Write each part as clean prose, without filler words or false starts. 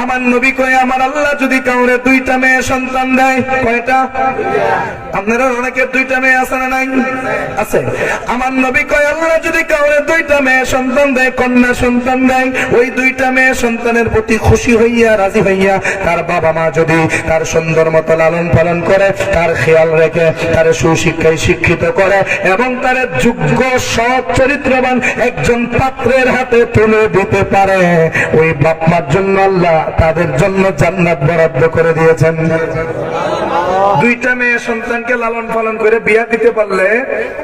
আমার নবী কয় আমার আল্লাহ যদি কাউরে দুইটা মেয়ে সন্তান দেয়, কয়টা? আপনারা অনেকের দুইটা মেয়ে আছে না নাই? আছে। আমার নবী কয় আল্লাহ যদি কাউরে দুইটা মেয়ে সন্তান দেয়, কন্যা সন্তান দেয়, ওই দুইটা মেয়ে সন্তানের প্রতি খুশি হইয়া রাজি হইয়া তার বাবা মা যদি তার সুন্দর মতো লালন পালন করে, তার খেয়াল রেখে তার সুশিক্ষায় শিক্ষিত করে এবং তার যোগ্য সৎ চরিত্রবান একজন পাত্রের হাতে তুলে দিতে পারে, ওই বাপ মার জন্য আল্লাহ তাদের জন্য জান্নাত বরাদ্দ করে দিয়েছেন। দুইটা মেয়ে সন্তানকে লালন পালন করে বিয়া দিতে পারলে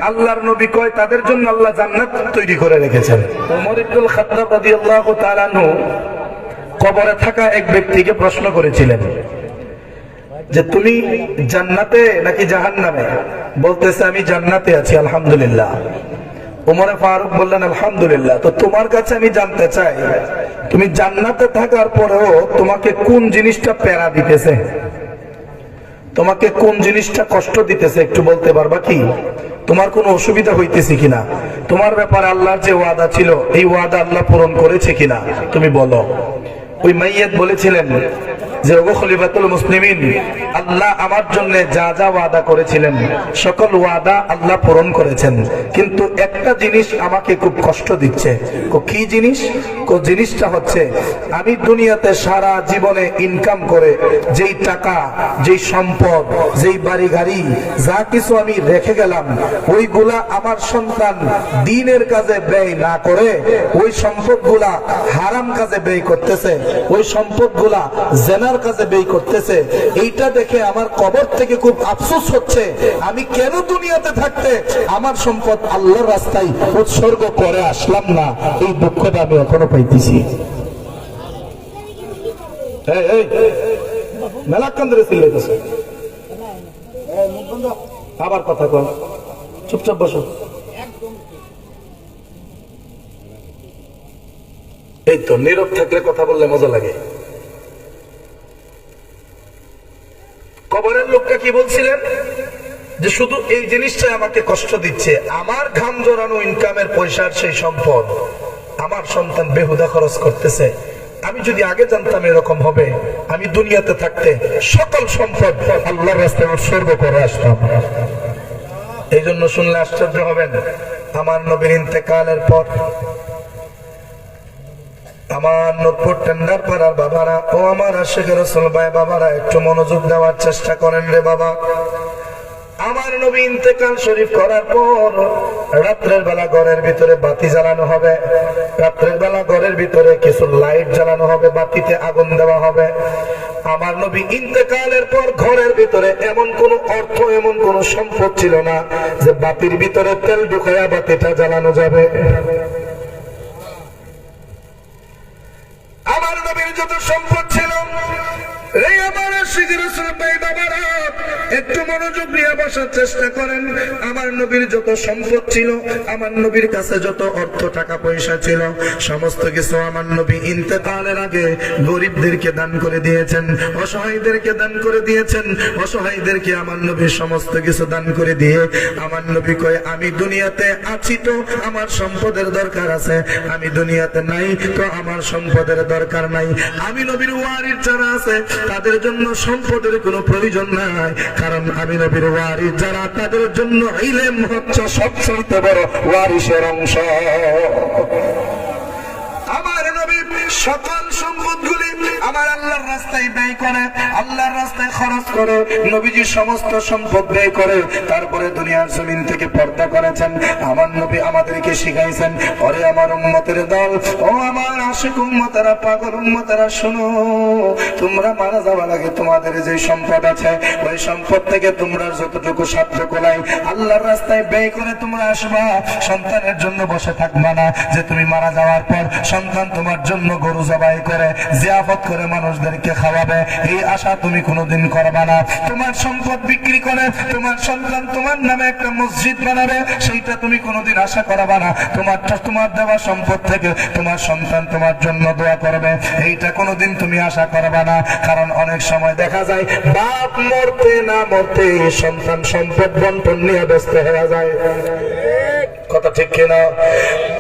আল্লাহর নবী কয় তাদের জন্য আল্লাহ জান্নাত তৈরি করে রেখেছেন। ওমর ইবনুল খাত্তাব রাদিয়াল্লাহু তাআলা আনহু কবরে থাকা এক ব্যক্তিকে প্রশ্ন করেছিলেন যে তুমি জান্নাতে নাকি জাহান্নামে? বলতেছে আমি জান্নাতে আছি আলহামদুলিল্লাহ। ওমরে ফারুক বললেন আলহামদুলিল্লাহ। তো তোমার কাছে আমি জানতে চাই তুমি জান্নাতে থাকার পরেও তোমাকে কোন জিনিসটা প্যারা দিতেছে, তোমাকে কোন জিনিসটা কষ্ট দিতেছে একটু বলতে পারবা কি? তোমার কোনো অসুবিধা হইতেছে কিনা? তোমার ব্যাপারে আল্লাহর যে ওয়াদা ছিল এই ওয়াদা আল্লাহ পূরণ করেছে কিনা তুমি বলো। ওই মাইয়াত বলেছিলেন যে ওগো খলিফাতুল মুসলিমিন, আল্লাহ আমার জন্য যা যা ওয়াদা করেছিলেন সকল ওয়াদা আল্লাহ পূরণ করেছেন, কিন্তু একটা জিনিস আমাকে খুব কষ্ট দিচ্ছে। কি জিনিস? জিনিসটা হচ্ছে আমি দুনিয়াতে সারা জীবনে ইনকাম করে যেই টাকা, যেই সম্পদ, যেই বাড়ি গাড়ি যা কিছু আমি রেখে গেলাম, ওইগুলা আমার সন্তান দ্বীনের কাজে ব্যয় না করে ওই সম্পদগুলা হারাম কাজে ব্যয় করতেছে, ওই সম্পদগুলা জেনার কাজে ব্যয় করতেছে। এইটা দেখে আমার কবর থেকে খুব আফসোস হচ্ছে আমি কেন দুনিয়াতে থাকতে আমার সম্পদ আল্লাহর রাস্তায় উৎসর্গ করে আসলাম না, এই দুঃখটা আমি এখনো পাইতেছি। আবার কথা কর, চুপচাপ বসো। এই তো নীরব থাকলে কথা বললে মজা লাগে। কবরের লোকটা কি বলছিলেন যে শুধু এই জিনিসটা আমাকে কষ্ট দিচ্ছে, আমার ঘাম জড়ানো ইনকামের পয়সার সেই সম্পদ আমার সন্তান বেহুদা খরচ করতেছে। আমি যদি আগে জানতাম এরকম হবে আমি দুনিয়াতে থাকতে সকল সম্পদ আল্লাহর রাস্তায় উৎসর্গ করে আসতাম। এই জন্য শুনলে আশ্চর্য হবেন, আমার নবীর ইন্তেকালের পর আমার নূরপুর টেন্ডার পাড়ার বাবারা ও আমার আশিকের রাসূল ভাই বাবারা একটু মনোযোগ দেওয়ার চেষ্টা করেন রে বাবা। আমার নবী ইন্তেকাল শরীফ করার পর রাত্রের বেলা ঘরের ভিতরে বাতি জ্বালানো হবে, রাত্রের বেলা ঘরের ভিতরে কিছু লাইট জ্বালানো হবে, বাতিতে আগুন দেওয়া হবে। আমার নবী ইন্তেকালের পর ঘরের ভিতরে এমন কোন অর্থ, এমন কোন সম্পদ ছিল না যে বাতির ভিতরে তেল ঢুকাইয়া বাতিটা জ্বালানো যাবে। আমার নবীর যত সম্পদ ছিল, এই আমার আশিকের রাসূল ভাই বাবারা একটু মনোযোগ দিয়ে বসার চেষ্টা করেন। আমার নবীর যত সম্পদ ছিল, আমার নবীর কাছে যত অর্থ টাকা পয়সা ছিল, সমস্ত কিছু আমার নবী ইন্তেকালের আগে গরিবদেরকে দান করে দিয়েছেন, অসহায়দেরকে দান করে দিয়েছেন। অসহায়দেরকে আমার নবী সমস্ত কিছু দান করে দিয়ে আমার নবী কয় আমি দুনিয়াতে আছি তো আমার সম্পদের দরকার আছে, আমি দুনিয়াতে নাই তো আমার সম্পদের দরকার নাই। আমি নবীর ওয়ারিস যারা আছে তাদের জন্য সম্পদের কোনো প্রয়োজন নাই, কারণ আমি নবীর ওয়ারিস যারা তাদের জন্য ইলম হচ্ছে সবচেয়ে বড় ওয়ারিসের অংশ। আমার নবী সকল সম্পদগুলি আমার আল্লাহর রাস্তায় ব্যয় করে, আল্লাহর রাস্তায় খরচ করে। নবীজি সমস্ত সম্পদ ব্যয় করে তারপরে দুনিয়ার জমিন থেকে পর্দা করেছেন। আমার নবী আমাদেরকে শিখাইছেন, ওরে আমার উম্মতের দল, ও আমার আশিক উম্মতেরা, পাগল উম্মতেরা, শোনো, তোমরা মারা যাওয়ার আগে তোমাদের যে সম্পদ আছে ওই সম্পদ থেকে তোমরা যতটুকু সাধ্য কোলাই আল্লাহর রাস্তায় ব্যয় করে তোমরা আসবা। সন্তানের জন্য বসে থাকবা না যে তুমি মারা যাওয়ার পর সন্তান তোমার জন্য গরু জবাই করে জিয়াফত করে মানুষদেরকে খাওয়াবে, এই আশা তুমি কোনোদিন করবা না। তোমার সম্পদ বিক্রি করে তোমার সন্তান তোমার নামে একটা মসজিদ বানাবে, সেইটা তুমি কোনোদিন আশা করবা না। তোমার দেওয়া সম্পদ থেকে তোমার সন্তান তোমার জন্য দোয়া করবে, এইটা কোনোদিন তুমি আশা করবা না। কারণ অনেক সময় দেখা যায় বাপ মরতে না মরতে সন্তান সম্পদ বন্টন নিয়ে ব্যস্ত হয়ে যায়। কথা ঠিক কিনা?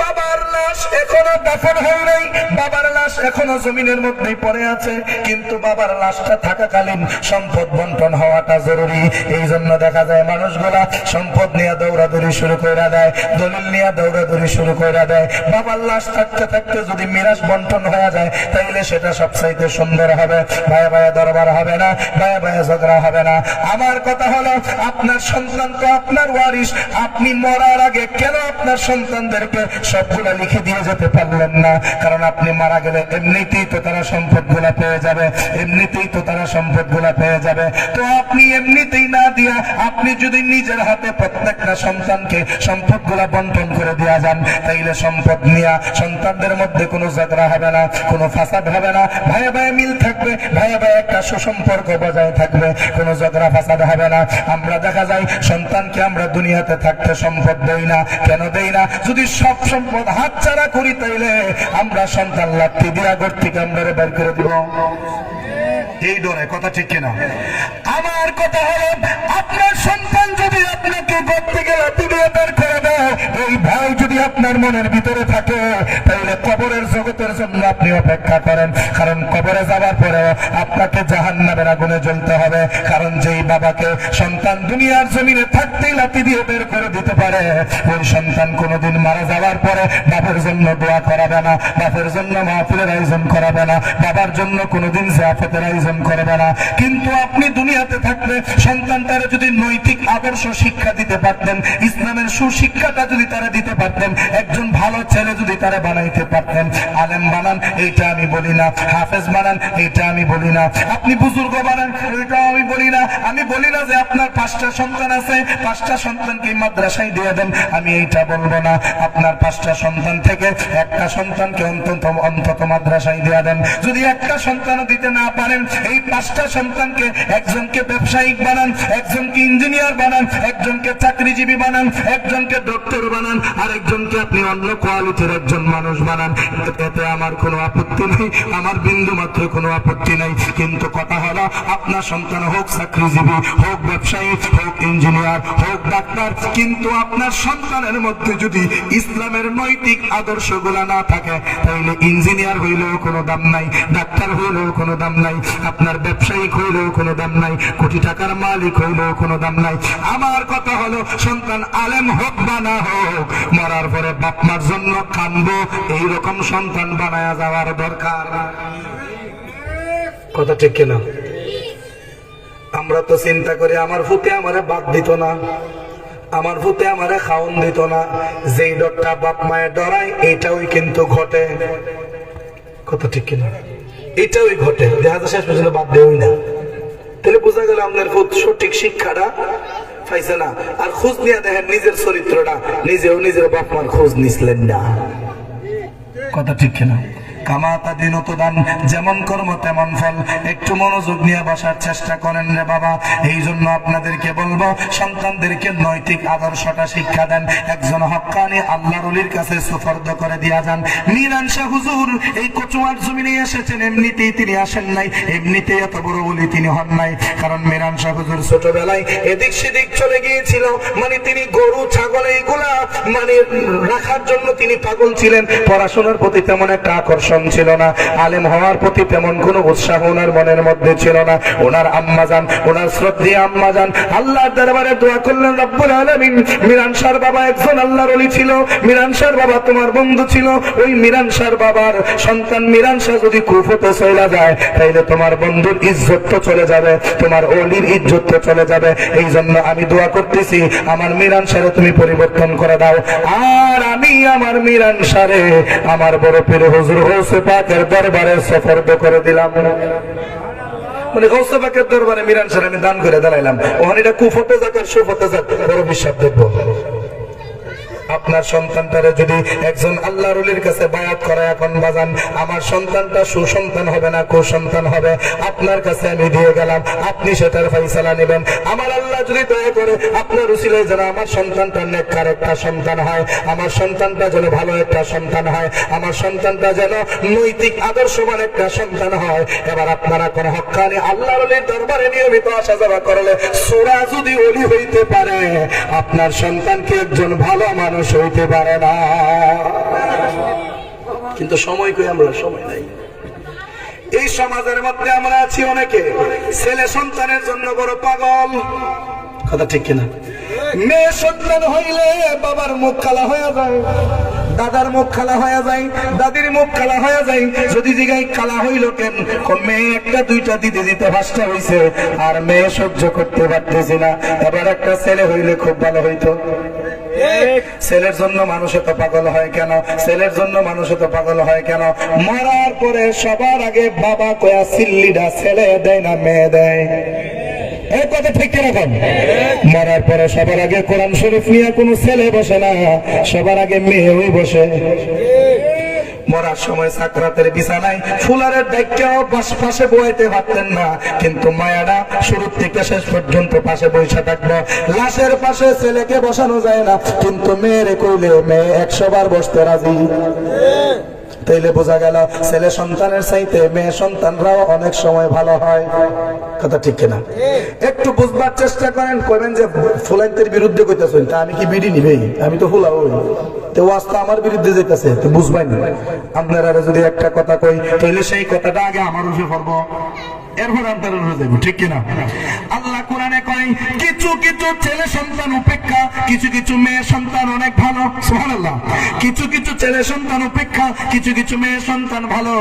বাবার লাশ লাশ এখনো দাফন হয় নাই, বাবার লাশ এখনো জমিনের মধ্যেই পড়ে আছে, কিন্তু বাবার লাশটা থাকাকালীন সম্পদ বন্টন হওয়াটা জরুরি। এই জন্য দেখা যায় মানুষগুলা সম্পদ নিয়ে দৌড়াদৌড়ি শুরু করে দেয়, দলিল নিয়ে দৌড়াদৌড়ি শুরু করে দেয়। বাবার লাশ থাকতে থাকতে যদি মিরাজ বন্টন হয়ে যায় তাইলে সেটা সবচাইতে সুন্দর হবে, ভাইয়া ভাইয়া দরবার হবে না, ভাইয়া ভাইয়া ঝগড়া হবে না। আমার কথা হলো, আপনার সন্তান তো আপনার ওয়ারিশ, আপনি মরার আগে কেন আপনার সন্তানদেরকে সবগুলা লিখে দিয়ে যেতে পারলেন না? কারণ আপনি মারা গেলে এমনিতেই তো তারা সম্পদ গুলা পেয়ে যাবে, এমনিতেই তো তারা সম্পদ গুলা পেয়ে যাবে। তো আপনি এমনিতেই না দিয়া আপনি যদি নিজের হাতে প্রত্যেকটা সন্তানকে সম্পদ গুলা বন্টন করে দেওয়া যান, তাইলে সম্পদ নিয়ে সন্তানদের মধ্যে কোনো ঝগড়া হবে না, কোনো ফাসাদ হবে না, ভাইয়া ভাইয়া মিল থাকবে, ভাইয়া ভাইয়া একটা সুসম্পর্ক বজায় থাকবে, কোনো ঝগড়া ফাসাদ হবে না। আমরা দেখা যায় সন্তানকে আমরা দুনিয়াতে থাকতে সম্পদ দেই না। কেন দেই না? যদি সব সম্পদ হাতছাড়া করি তাইলে আমরা সন্তান লাত্তি দিয়া ঘর থেকে আমরা বের করে দিব, এই ডরে। কথা ঠিক কিনা? আমার কথা হলো, আপনার সন্তান যদি আপনাকে ঘর থেকে লাত্তি দিয়ে বের করে দেয়, এই ভাই যদি আপনার মনের ভিতরে থাকে, তাহলে কবরের জগতের জন্য আপনি অপেক্ষা করেন। কারণ কবরে যাওয়ার পরে আপনাকে জাহান্নামের আগুনে জ্বলতে হবে। কারণ যেই বাবাকে সন্তান দুনিয়ার জমিনে থাকতেই লাথি দিয়ে বের করে দিতে পারে, ওই সন্তান কোনোদিন মারা যাওয়ার পরে বাবার জন্য দোয়া করাবে না, বাবার জন্য মাহফিলের আয়োজন করাবে না, বাবার জন্য কোনোদিন জিয়াফতের আয়োজন করবে না। কিন্তু আপনি দুনিয়াতে থাকলে সন্তানটারে যদি নৈতিক আদর্শ শিক্ষা দিতে পারতেন, ইসলামের সুশিক্ষাটা যদি তারা দিতে পারতেন, একজন ভালো ছেলে যদি তারা বানাইতে পারতেন, আলেম বানান এইটা আমি বলি না, হাফেজ বানান এইটা আমি বলি না, আপনি বুজুর্গ বানান এইটাও আমি বলি না। আমি বলি না যে আপনার 5টা সন্তান আছে, 5টা সন্তানকে মাদ্রাসায় দিয়ে দেন, আমি এইটা বলবো না। আপনার 5টা সন্তান থেকে একটা সন্তানকে অন্তত মাদ্রাসায় দিয়ে দেন। যদি একটা সন্তানও দিতে না পারেন, এই 5টা সন্তানকে একজনকে ব্যবসায়িক বানান, একজনকে ইঞ্জিনিয়ার বানান, একজনকে চাকরিজীবী বানান, একজনকে ডক্টর বানান, আর একজনকে আপনি অন্য কোয়ালিটির একজন মানুষ বানান। এতে আমার কোনো আপত্তি নেই, আমার বিন্দু মাত্র কোনো আপত্তি নেই। কিন্তু কথা হলো, আপনার সন্তান হোক চাকরিজীবী, হোক ব্যবসায়ী, হোক ইঞ্জিনিয়ার, হোক ডাক্তার, কিন্তু আপনার সন্তানের মধ্যে যদি ইসলামের নৈতিক আদর্শগুলা না থাকে, তাহলে ইঞ্জিনিয়ার হইলেও কোনো দাম নাই, ডাক্তার হইলেও কোনো দাম নাই, আপনার ব্যবসায়িক হইলেও কোনো দাম নাই, কোটি টাকার মালিক হইলেও কোনো দাম নাই। আমার কথা হলো, সন্তান আলেম হোক বা না হোক, মরার পরে বাপ মার জন্য কাঁদবো, এইরকম সন্তান বানায়া যাওয়ার দরকার। কথা ঠিক কিনা? আমরা তো চিন্তা করি, আমার ফুতে আমারে বাদ দিত না, আমার ফুতে আমারে খাওন দিত না, যেই ডরটা বাপ মায়ের ডরায় এইটাই কিন্তু ঘটে। কথা ঠিক কিনা? এটাই ঘটে, দেখা যায় শেষ পর্যন্ত বাদ দেওই না। তাহলে বোঝা গেল আপনার ফুত সঠিক শিক্ষাটা পাইছে না। আর খোঁজ নিয়ে দেখেন নিজের চরিত্রটা, নিজেও নিজের বাপ মার খোঁজ নিছিলেন না। কথা ঠিক কিনা? কামাতা দিনত দান, যেমন কর্ম তেমন ফল। একটু মনোযোগ নিয়ে বসার চেষ্টা করেন রে বাবা। এই জন্য আপনাদেরকে বলবো, সন্তানদেরকে নৈতিক আদর্শটা শিক্ষা দেন। একজন হক্কানি আল্লাহর ওলির কাছে সুফর্দ করে দিয়া যান। মিরান শাহ হুজুর এই কচুয়ার জমিনে এসেছেন, এমনিতেই তিনি আসেন নাই, এমনিতেই এত বড় ওলি তিনি হন নাই। কারণ মিরান শাহ হুজুর ছোটবেলায় এদিক সেদিক চলে গিয়েছিল, মানে তিনি গরু ছাগল এইগুলা মানে রাখার জন্য তিনি পাগল ছিলেন। পড়াশোনার প্রতি তেমন একটা আকর্ষণ ছিল না, আলেম হওয়ার প্রতি তেমন কোনো উৎসাহ ওনার মনের মধ্যে ছিল না। ওনার আম্মাজান, ওনার শ্রদ্ধেয় আম্মাজান আল্লাহর দরবারে দোয়া করলেন, রব্বুল আলামিন, মিরান শাহর বাবা একজন আল্লাহর ওলি ছিল, মিরান শাহর বাবা তোমার বন্ধু ছিল। ওই মিরান শাহর বাবার সন্তান মিরান শাহ যদি কুফতে চলে যায়, তাইলে তোমার বন্ধুর ইজ্জত তো চলে যাবে, তোমার ওলির ইজ্জত তো চলে যাবে। এই জন্য আমি দোয়া করতেছি, আমার মিরান শাহরে তুমি পরিবর্তন করে দাও। আর আমি আমার মিরান শাহরে আমার বড় পীর হুজুর গৌসে পাকের দরবারে সুফর্দ করে দিলাম। মানে গৌসে পাকের দরবারে মিরান শাহরে আমি দান করে দাঁড়াইলাম। ওখানে এটা কুফতে যাক আর সুফতে যাক, বড় বিশ্বাস দেখবো। আপনার সন্তানটারে যদি একজন আল্লাহর ওলির কাছে বায়াত করা, এখন বাজান আমার সন্তানটা সুসন্তান হবে না কুসন্তান হবে, আপনার কাছে আমি দিয়ে গেলাম, আপনি সেটার ফয়সালা নেবেন। আমার আল্লাহ যদি দয়া করে আপনার উসিলায় যেন আমার সন্তানটা নেককার একটা সন্তান হয়, আমার সন্তানটা যেন ভালো একটা সন্তান হয়, আমার সন্তানটা যেন নৈতিক আদর্শবান একটা সন্তান হয়। এবার আপনারা কোন হক্কানি আল্লাহর ওলির দরবারে নিয়মিত আসা যাওয়া করলে, সূরা যদি ওলি হইতে পারে, আপনার সন্তানকে একজন ভালো মানুষ হইতে পারে না। কিন্তু সময় কই আমরা, সময় নাই। এই সমাজের মধ্যে আমরা আছি অনেকে ছেলে সন্তানের জন্য বড় পাগল, কথা ঠিক কিনা? মেয়ে সন্তান হইলে বাবার মুখ কালা হয়ে যায়, দাদার মুখ কালা হয়ে যায়, দাদির মুখ কালা হয়ে যায়। যদি জিগাই কালা হইল কেন, মেয়ে একটা দুইটা দিতে দিতে ভাষটা হইছে আর মেয়ে সহ্য করতে পারতেছি না, এবার একটা ছেলে হইলে খুব ভালো হইতো। ছেলের জন্য মানুষ এত পাগল হয় কেন? ছেলের জন্য মানুষ এত পাগল হয় কেন? মরার পরে সবার আগে বাবা কয়া সিল্লিটা ছেলে দেয় না মেয়ে দেয়? এই কথা ঠিক কিরকম? মরার পরে সবার আগে কোরআন শরীফ নিয়ে কোনো ছেলে বসে না, সবার আগে মেয়েই বসে। মরার সময় সাকরাতের বিছানায় ফুলারের দায়িত্বও পাশে বইতে পারতেন না, কিন্তু মায়াটা শুরু থেকে শেষ পর্যন্ত পাশে বসে থাকবো। লাশের পাশে ছেলেকে বসানো যায় না, কিন্তু মেয়েরে কইলে মেয়ে 100 বার বসতে রাজি। তাইলে বোঝা গেল ছেলে সন্তানের চাইতে মেয়ে সন্তানরাও অনেক সময় ভালো হয়, কথা ঠিক কিনা? একটু বুঝবার চেষ্টা করেন। কইবেন যে ফুলাইতের বিরুদ্ধে কইতেছেন, তা আমি কি বিড়ি নিবেই? আমি তো ফুলাও, তো ওয়াস্তা আমার বিরুদ্ধে যেতেছে, তো বুঝবাই না। আপনারা যদি একটা কথা কই তাহলে সেই কথাটা আগে আমার উঠে পড়বো, এরপর আপনারা উঠে দেবো, ঠিক কিনা? আল্লাহ কোরআনে কয় কিছু কিছু ছেলে সন্তান উপেক্ষা কিছু কিছু মেয়ে সন্তান অনেক ভালো। সুবহানাল্লাহ। কিছু কিছু ছেলে সন্তান উপেক্ষা কিছু কিছু মেয়ে সন্তান ভালো।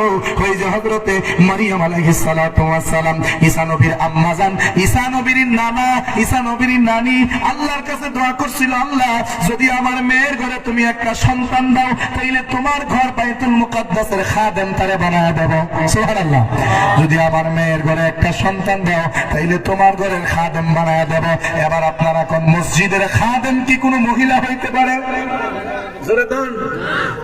ওই যে হযরতে মারিয়াম আলাইহিস সালাতু ওয়াস সালাম, ঈসা নবীর আম্মা জান, ঈসা নবীর নানা, ঈসা নবীর নানি আল্লাহর কাছে দোয়া করছিল, আল্লাহ যদি আমার মেয়ের ঘরে তুমি একটা সন্তান দাও তাইলে তোমার ঘর বাইতুল মুকাদ্দাসের খাদেম তারে বানায় দেব। সুবহানাল্লাহ। যদি আমার মেয়ের ঘরে একটা সন্তান দাও তাইলে তোমার ঘরের খাদেম বানায় দেব। এবার আপনারা কোন মসজিদের খাদেম কি কোনো মহিলা হইতে পারে? জোরে দেন।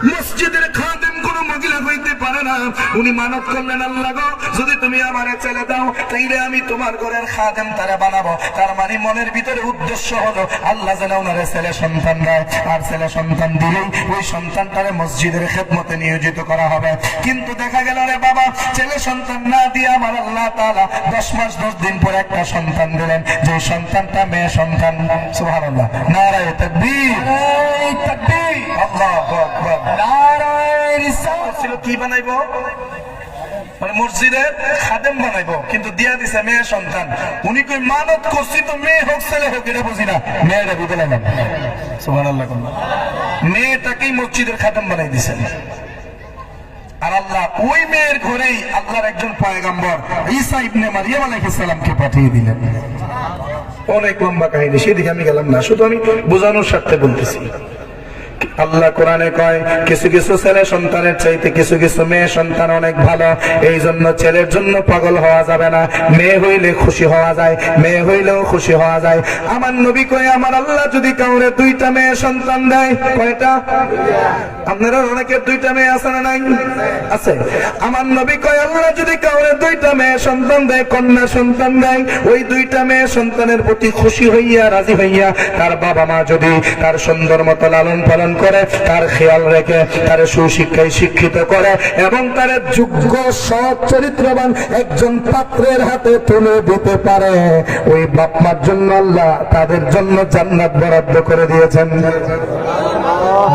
মসজিদের খাদেম কোনো মহিলা হইতে পারে না। উনি মানত করলেন, আল্লাহ গো যদি তুমি আমারে ছেলে দাও তাইলে আমি তোমার ঘরের খাদেম তারা বানাবো। তার মানে মনের ভিতরে উদ্দেশ্য হলো আল্লাহ যেন ওনারে ছেলে সন্তান দেয়, আর ছেলে সন্তান দিলেই ওই সন্তানটারে মসজিদের খেদমতে নিয়োজিত করা হবে। কিন্তু দেখা গেল রে বাবা, ছেলে সন্তান না দিয়ে আমার আল্লাহ তাআলা 10 মাস 10 দিন পরে একটা সন্তান দিলেন, যে সন্তানটা মেয়ে সন্তান। সুবহানাল্লাহ। নারায়ে তাকবীর, নারায়ে তাকবীর, আল্লাহু আকবার, নারায়ে রিসালাত। ছিল কি বানাইবো? মানে মসজিদের খাদেম বানাইবো, কিন্তু দিয়া দিছে মেয়ে সন্তান। উনি কই মানত করছি তো মেয়ে হোক ছেলে হোক এটা বুঝি না, মেয়েটা বুঝলাম না। সুবহানাল্লাহ। মেয়েটাকেই মসজিদের খাদেম বানাই দিছেন। আর আল্লাহ ওই মেয়ের ঘরেই আল্লাহর একজন পয়গম্বর ঈসা ইবনে মারিয়াম আলাইহিস সালামকে পাঠিয়ে দিলেন। অনেক লম্বা কাহিনী, সেদিকে আমি গেলাম না, শুধু আমি বোঝানোর স্বার্থে বলতেছি। আল্লাহ কোরআনে কয় কিছু কিছু ছেলে সন্তানের চাইতে কিছু কিছু মেয়ে সন্তান অনেক ভালো। এই জন্য ছেলের জন্য পাগল হওয়া যাবে না, মেয়ে হইলে খুশি হওয়া যায়, মেয়ে হইলেও খুশি হওয়া যায়। আমার নবী কয় আমার আল্লাহ যদি কাউরে 2টা মেয়ে সন্তান দেয়, কয়টা? আপনারা অনেকের 2টা মেয়ে আছে না নাই? আছে। আমার নবী কয় আল্লাহ যদি কাউরে 2টা মেয়ে সন্তান দেয়, কন্যা সন্তান দেয়, ওই 2টা মেয়ে সন্তানের প্রতি খুশি হইয়া রাজি হইয়া তার বাবা মা যদি তার সুন্দর মতো লালন পালন করে, তার খেয়াল রেখে তার সুশিক্ষায় শিক্ষিত করে এবং তার যোগ্য সৎ চরিত্রবান একজন পাত্রের হাতে তুলে দিতে পারে, ওই বাপ মার জন্য আল্লাহ তাদের জন্য জান্নাত বরাদ্দ করে দিয়েছেন।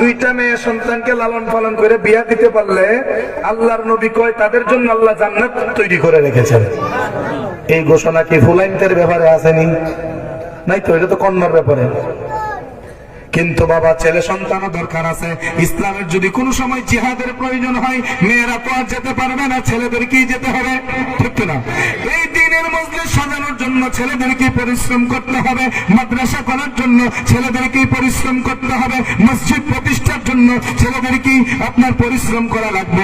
2টা মেয়ে সন্তানকে লালন পালন করে বিয়া দিতে পারলে আল্লাহর নবী কয় তাদের জন্য আল্লাহ জান্নাত তৈরি করে রেখেছেন। এই ঘোষণা কি ফুলাইনদের ব্যাপারে আসেনি? নাই তো, এটা তো কন্যার ব্যাপারে। কিন্তু বাবা ছেলে সন্তানও দরকার আছে। ইসলামের যদি কোনো সময় জিহাদের প্রয়োজন হয়, মেয়েরা তো আর যেতে পারবে না, ছেলেদেরকেই যেতে হবে, ঠিক না? এই দিনের মজলিস সাজানোর জন্য ছেলেদেরকে পরিশ্রম করতে হবে, মাদ্রাসা করার জন্য ছেলেদেরকেই পরিশ্রম করতে হবে, মসজিদ প্রতিষ্ঠার জন্য ছেলেদেরকেই আপনার পরিশ্রম করা লাগবে।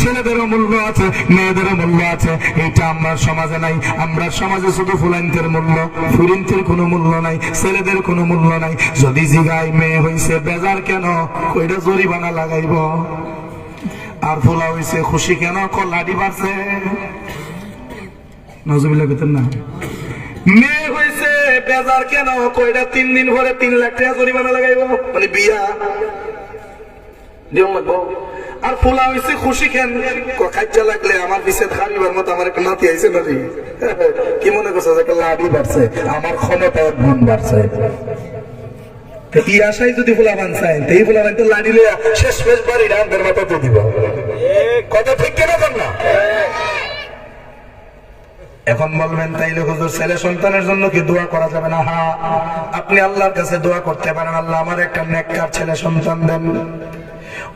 ছেলেদেরও মূল্য আছে, মেয়েদেরও মূল্য আছে। এইটা আমরা সমাজে নাই। আমরা সমাজে শুধু ফুলাইনদের মূল্য, ফুরিনদের কোনো মূল্য নাই, ছেলেদের কোনো মূল্য নাই। যদি জিগাই মেয়ে হইছে বেজার কেন, কইটা জরিমানা লাগাইব। আর ফুলা হইছে খুশি কেন, লাঠি বাড়ছে। নজরুল্লাহ বেতন না। মেয়ে হইছে বেজার কেন, কইটা 3 দিন পরে 3 লাখ টাকা জরিমানা লাগাইব, মানে বিয়া দিও লাগবো। আর ফুলা হইছে খুশি কেন, খাইজা লাগলে আমার পিছে খারিবার মতো আমার একটা নাতি আইছে না রে, কি মনে করছে যে লাঠি বাড়ছে, আমার ক্ষমতা 1 গুণ বাড়ছে। এই আশাই যদি ফুলাবান চাই এই ফুলাবান তো লাড়ি লইয়া শেষ মেশ বাড়ি রামদের মাথাতে দিব। কথা ঠিক কিনা বল না? এখন বলবেন তাইলে হুজুর ছেলে সন্তানের জন্য কি দোয়া করা যাবে না? হ্যাঁ, আপনি আল্লাহর কাছে দোয়া করতে পারেন, আল্লাহ আমার একটা নেককার ছেলে সন্তান দেন।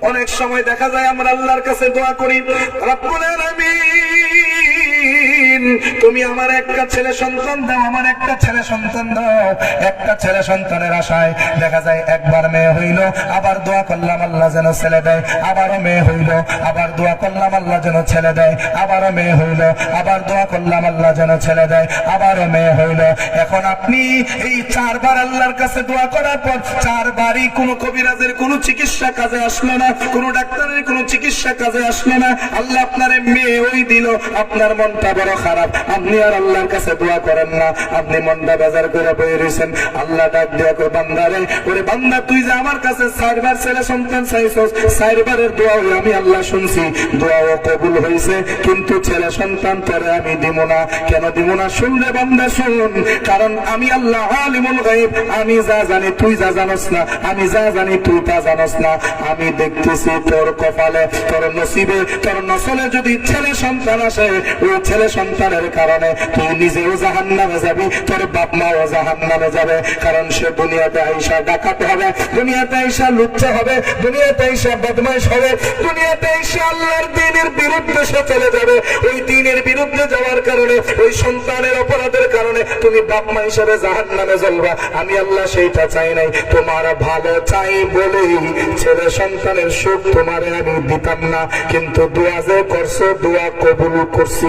অনেক সময় দেখা যায় আমরা আল্লাহর কাছে দোয়া করি, রব্বুল আলামিন তুমি আমার একটা ছেলে সন্তান দাও, আমার একটা ছেলে সন্তান দাও। একটা ছেলে সন্তানের আশায় দেখা যায় একবার মেয়ে হইল, আবার দোয়া করলাম আল্লাহ যেন ছেলে দেয়, আবারও মেয়ে হইল, আবার দোয়া করলাম আল্লাহ যেন ছেলে দেয়, আবারও মেয়ে হইল, আবার দোয়া করলাম আল্লাহ যেন ছেলে দেয়, আবারও মেয়ে হইল। এখন আপনি এই 4 বার আল্লাহর কাছে দোয়া করার পর 4 বারই কোনো কবিরাজের কোনো চিকিৎসা কাজে আসলো না, কোনো ডাক্তারের কোনো চিকিৎসা কাজে আসলো না, আল্লাহ আপনার মেয়ে ওই দিল, আপনার মনটা বড় খারাপ, আপনি আর আল্লাহর কাছে দোয়া করেন না, আপনি মনটা বেজার করে বয়ে রয়েছেন। আল্লাহ ডাক দেয়া করে বান্দারে, ওরে বান্দা তুই যে আমার কাছে 4 বার ছেলে সন্তান চাইছস, 4 বারের দোয়া আমি আল্লাহ শুনছি, দোয়াও কবুল হয়েছে, কিন্তু ছেলে সন্তান তোরে আমি দিব না। কেন দিব না? শুনলে বান্দা শুন, কারণ আমি আল্লাহ আলিমুল গায়ব, আমি যা জানি তুই যা জানোস না, আমি যা জানি তুই তা জানোস না। আমি দেখতেছি তোর কপালে, তোর নসিবে, তোর নসলে যদি ছেলে সন্তান আসে, ওই ছেলে সন্তানের কারণে তুই নিজেও জাহান্নামে যাবি, তোর বাপ মাও জাহান্নামে যাবে। কারণ সে দুনিয়াতে আইসা ডাকাত হবে, দুনিয়াতে আইসা লুচ্চা হবে, দুনিয়াতে আইসা বদমাইশ হবে, দুনিয়াতে আইসা আল্লাহর দ্বীনের বিরুদ্ধে সে চলে যাবে। ওই দ্বীনের বিরুদ্ধে যাওয়ার কারণে, ওই সন্তানের অপরাধের কারণে তুমি বাপ মা হিসেবে জাহান্নামে জ্বলবা। আমি আল্লাহ সেইটা চাই নাই, তোমার ভালো চাই বলেই ছেলে সন্তানের সুখ তোমারে আমি দিতাম না, কিন্তু দোয়া যে করছো দোয়া কবুল করছি।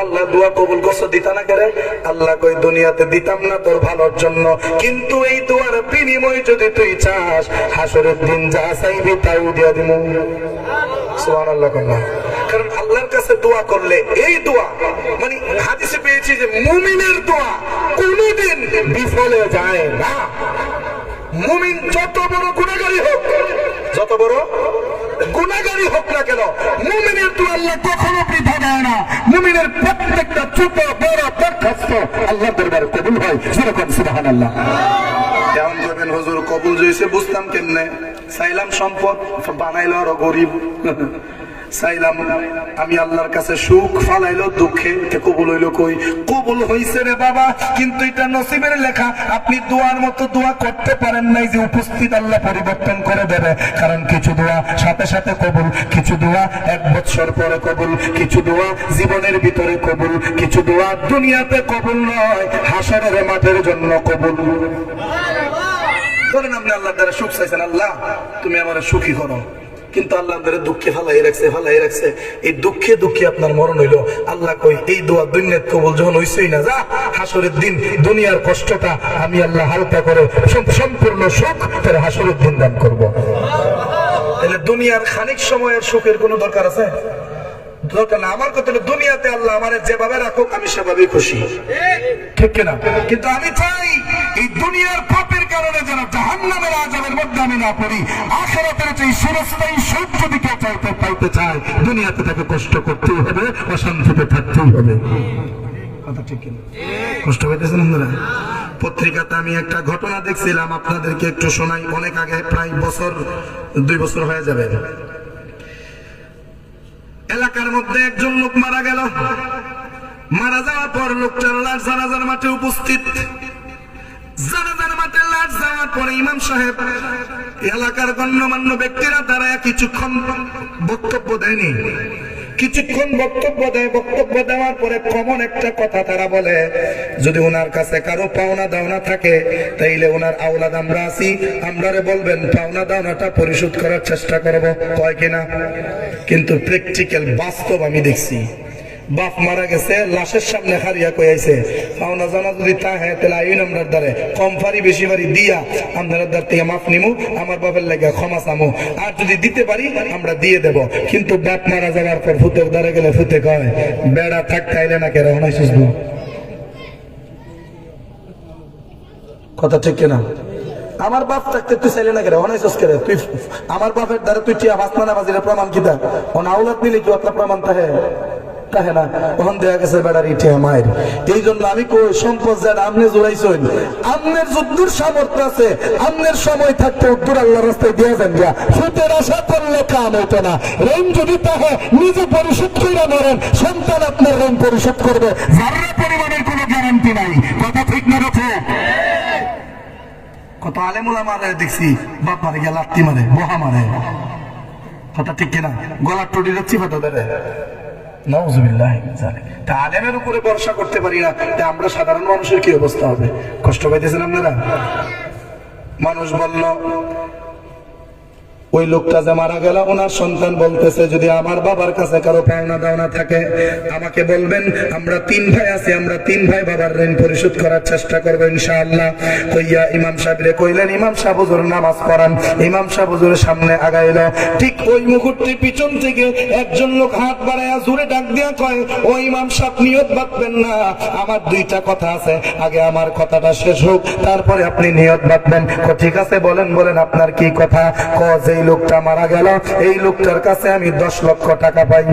আল্লাহ দোয়া কবুল করছো, দিতা না করে? আল্লাহ কই দুনিয়াতে দিতাম না তোর ভালোর জন্য, কিন্তু এই দোয়ার বিনিময় যদি তুই চাস, হাসরের দিন যা চাইবি তাও দিয়া দিব। সুবহানাল্লাহ। কারণ আল্লাহর কাছে দোয়া করলে, এই দোয়া মানে হাদিসে পেয়েছি যে মুমিনের দোয়া কোনদিন বিফলে যায় না। মুমিন যত বড় গুনাহগারী হোক, যত বড় গুনাহগারী হোক না কেন, মুমিনের দোয়া আল্লাহ কখনো বৃথা দেয় না। মুমিনের প্রত্যেকটা ছোট বড় দরখাস্ত আল্লাহর দরবারে কবুল হয়। যেরকম সুবহানাল্লাহ। কেমন করবেন হুজুর? কবুল হইছে বুঝতাম কেমনে? চাইলাম সম্পদ, বানাইলো আরো গরিব। চাইলাম আমি আল্লাহর কাছে সুখ, ফালাইলো দুঃখে, কবুল হইলো কই? কবুল হইছে রে বাবা, কিন্তু এটা নসিবের লেখা। আপনি দোয়ার মতো দোয়া করতে পারেন নাই যে উপস্থিত আল্লাহ পরিবর্তন করে দেবে। কারণ কিছু দোয়া সাথে সাথে কবুল, কিছু দোয়া 1 বছর পরে কবুল, কিছু দোয়া জীবনের ভিতরে কবুল, কিছু দোয়া দুনিয়াতে কবুল নয়, হাসরের মাঠের জন্য কবুল। ধরেন আপনি আল্লাহর দ্বারা সুখ চাইছেন, আল্লাহ তুমি আমার সুখী করো, কিন্তু আল্লাহ দুঃখে ফালাই রাখছে। এই দুঃখে দুঃখে আপনার মরণ হইলো। আল্লাহ কই এই দোয়া দুনিয়াত কবুল যখন হইছই না, যা হাসরের দিন দুনিয়ার কষ্টটা আমি আল্লাহ হালকা করে সম্পূর্ণ সুখ তোর হাসরের দিন দান করব। তাহলে দুনিয়ার খানিক সময়ের সুখের কোনো দরকার আছে? দরকার না। আমার কথা হলো দুনিয়াতে আল্লাহ আমার যেভাবে রাখুক আমি সেভাবেই খুশি, ঠিক কিনা? কিন্তু আমি চাই এই দুনিয়ার পাপের কারণে যেন জাহান্নামের আযাবের মধ্যে আমি না পড়ি। আখিরাতের যে চিরস্থায়ী সুখ যদি কেউ পাইতে চায়, দুনিয়াতে তাকে কষ্ট করতেই হবে, অশান্তিতে থাকতেই হবে। কথা ঠিক কিনা? কষ্ট পাইতেছেন আপনারা? পত্রিকাতে আমি একটা ঘটনা দেখছিলাম, আপনাদেরকে একটু শোনাই। অনেক আগে, প্রায় 2 বছর হয়ে যাবে। এলাকার মধ্যে একজন লোক মারা গেল। মারা যাওয়ার পর লোকটার লাশ জানাজার মাঠে উপস্থিত। জানাজার মাঠে লাশ যাওয়ার পরে ইমাম সাহেব, এলাকার গণ্যমান্য ব্যক্তিরা দাঁড়ায় কিছুক্ষণ বক্তব্য দেয়নি। কিছুক্ষণ বক্তব্য দেয়। বক্তব্য দেওয়ার পরে কমন একটা কথা তারা বলে, যদি ওনার কাছে কারো পাওনা দাওনা থাকে তাইলে ওনার আওলাদ আমরা আছি, আমরারে বলবেন পাওনা দাওনাটা পরিশোধ করার চেষ্টা করব। কয় কিনা? কিন্তু প্র্যাকটিক্যাল বাস্তব আমি দেখছি, বাপ মারা গেছে, লাশের সামনে হারিয়া কইছে পাওনা জানা যদি তা হয় তাহলে আইন আমরার দ্বারে কম পারি বেশি পারি দিয়া আপনার দ্বার থেকে মাফ নিমু, আমার বাপের লাগে ক্ষমা চামু, আর যদি দিতে পারি আমরা দিয়ে দেব। কিন্তু বাপ মারা যাওয়ার পর ভূতের দ্বারে গেলে ভূতে কয় বেড়া থাক খাইলে না কেন হনাইছিস। কথা ঠিক কিনা? আমার বাপ থাকতে তুই চাইলে না কেন অনাইছস করে? তুই আমার বাপের দ্বারা তুই টিয়া বাঁচনা না বাজিলে প্রমাণ কিতা? ও আওলাদ নিলে কি আপনার প্রমাণ থাকে? তাহে না ওখান দেখা গেছে বেড়ার ইটে মায়ের। এই জন্য আমি কই সম্পদ যেটা আপনি জোড়াইছেন, আপনার যদ্দুর সামর্থ্য আছে, আপনার সময় থাকতে উদ্দুর আল্লাহ রাস্তায় দিয়ে যান গা। সুতের আশা করলে কাম হইতো না। ঋণ যদি তাহে নিজে পরিশোধ করে মরেন, সন্তান আপনার ঋণ পরিশোধ করবে, যারা পরিমাণের কোনো গ্যারান্টি নাই। কথা ঠিক না রথে? কত আলেমুলা মারে দেখছি, বাপ মারে গিয়া লাত্তি মারে, বহা মারে। কথা ঠিক কিনা? গলার টুটি যাচ্ছি ফাটা দেবে। নাউজুবিল্লাহ। তা আলেমের উপরে ভরসা করতে পারি না, তা আমরা সাধারণ মানুষের কি অবস্থা হবে? কষ্ট পাইতেছেন আপনারা? মানুষ বলল ওই লোকটা যে মারা গেল, ওনার সন্তান বলতেছে যদি আমার বাবার কাছে কারো পাওনা দাওনা থাকে আমাকে বলবেন, আমরা 3 ভাই আছি, আমরা 3 ভাই বাবার ঋণ পরিশোধ করার চেষ্টা করবো ইনশাআল্লাহ। কইয়া ইমাম সাহেবরে কইলেন, ইমাম সাহেব হুজুর নামাজ পড়ান। ইমাম সাহেব হুজুরের সামনে আগাইল। ঠিক ওই মুহূর্তে পিছন থেকে একজন লোক হাত বাড়াইয়া জোরে ডাক দিয়া কয়, ও ইমাম সাহেব নিয়ত বাঁধবেন না, আমার 2টা কথা আছে, আগে আমার কথাটা শেষ হোক, তারপরে আপনি নিয়ত বাঁধবেন। ঠিক আছে বলেন। বলেন আপনার কি কথা? যে লোকটা মারা গেল, এই লোকটার কাছে আমি 10 লক্ষ টাকা পাই।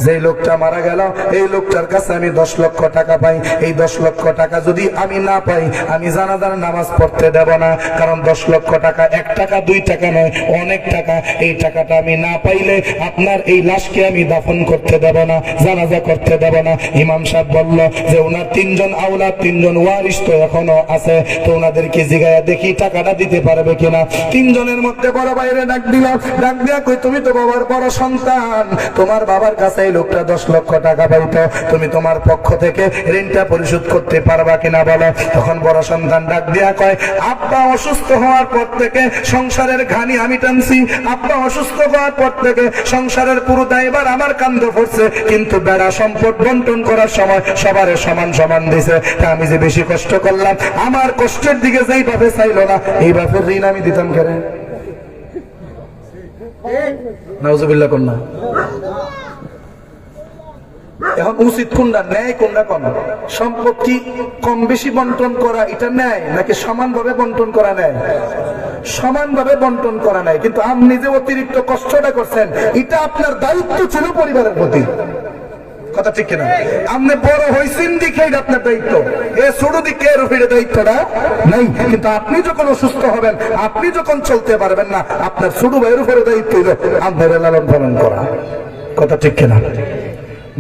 যে লোকটা মারা গেল, এই লোকটার কাছে আমি 10 লক্ষ টাকা পাই। এই 10 লক্ষ টাকা যদি আমি না পাই, আমি জানাজার নামাজ পড়তে দেব না। কারণ 10 লক্ষ টাকা 1 টাকা 2 টাকা নয়, অনেক টাকা। এই টাকাটা আমি না পাইলে আপনার এই লাশকে আমি দাফন করতে দেব না, জানাজা করতে দেব না। ইমাম সাহেব বলল যে ওনার 3 জন আওলাদ, 3 জন ওয়ারিস তো এখনো আছে, তো ওনাদেরকে জিগায়া দেখি টাকাটা দিতে পারবে কিনা। 3 জনের মধ্যে বড় বাইরে ডাক দিল। ডাক দিয়া কই, তুমি তো বাবার বড় সন্তান, তোমার বাবার কাছে এই লোকটা 10 লক্ষ টাকা পাইতো, তুমি তোমার পক্ষ থেকে ঋণটা পরিশোধ করতে পারবা কিনা বলো। তখন বড় সন্তান ডাক দিয়া কয়, আব্বা অসুস্থ হওয়ার পর থেকে সংসারের ঘানি আমি টানছি, আব্বা অসুস্থ হওয়ার পর থেকে সংসারের পুরো দায়ভার আমার কাঁধে পড়ছে, কিন্তু বেড়া সম্পদ বন্টন করার সময় সবার সমান সমান দিছে। তা আমি যে বেশি কষ্ট করলাম, আমার কষ্টের দিকে যেই ভাবে চাইলো না, এই বাপের ঋণ আমি দিতাম কেন? নাউজুবিল্লাহ কন্যা। এখন উচিত কোনটা, ন্যায় কোনটা? কম সম্পত্তি কম বেশি বন্টন করা এটা ন্যায়, নাকি সমানভাবে বন্টন করা ন্যায়? সমানভাবে বন্টন করা নাই। কিন্তু আপনি যে অতিরিক্ত কষ্টটা করছেন, এটা আপনার দায়িত্ব ছিল পরিবারের প্রতি। কথা ঠিক কিনা? আপনি বড় হয়েছেন দেখে আপনার দায়িত্ব, এ ছোট দিকে এর উপরে দায়িত্বটা নাই। কিন্তু আপনি যখন অসুস্থ হবেন, আপনি যখন চলতে পারবেন না, আপনার ছোট ভাইয়ের উপরে দায়িত্ব হইল আপনার লালন পালন করা। কথা ঠিক কিনা?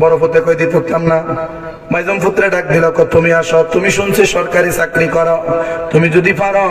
বড় পুত্রে কই দিতাম না, মাইজম পুত্রে ডাক দিল, তুমি আসো, তুমি শুনছি সরকারি চাকরি করো, তুমি যদি পারো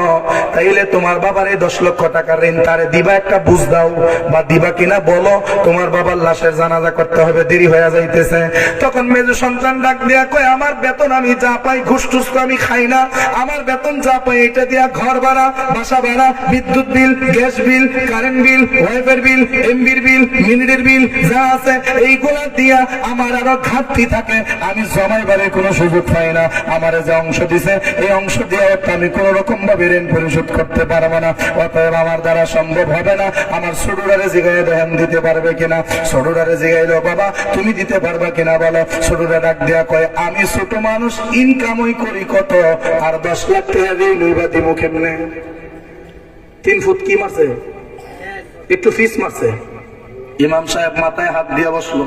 তাইলে তোমার বাবার এই 10 লক্ষ টাকার ঋণ তারে দিবা, একটা বুঝ দাও, বা দিবা কিনা বলো, তোমার বাবার লাশের জানাজা করতে হবে, দেরি হয়ে যাইতেছে। তখন মেজো সন্তান ডাক দিয়া কয়, আমার বেতন আমি যা পাই, ঘুষ টুস তো আমি খাই না, আমার বেতন যা পাই এটা দিয়া ঘর ভাড়া, বাসা ভাড়া, বিদ্যুৎ বিল, গ্যাস bill, current bill, wifi bill, এমবির বিল, মিনিটের বিল যা আছে এইগুলা দিয়া আমার আরো ঘাটতি থাকে, আমি জমাইবারের কোনো সুযোগ পাই না। আমার যে অংশ দিছে, এই অংশ দিয়ে আমি কোন রকম ভাবে ঋণ পরিশোধ করতে পারবো না, অতএব আমার দ্বারা সম্ভব হবে না। আমার ছোটুরারে জিগাই দেন দিতে পারবে কিনা। ছোটুরারে জিগাইলো, বাবা তুমি দিতে পারবা কিনা বলো। ছোটুরা ডাক দেয়া কয়, আমি ছোট মানুষ, ইনকামই করি কত, আর 10 লাখ টাকা ঋণ হইবা দিমু কেমনে? 3 ফুট কি মারছে, একটু ফিস মারছে। ইমাম সাহেব মাথায় হাত দিয়ে বসলো।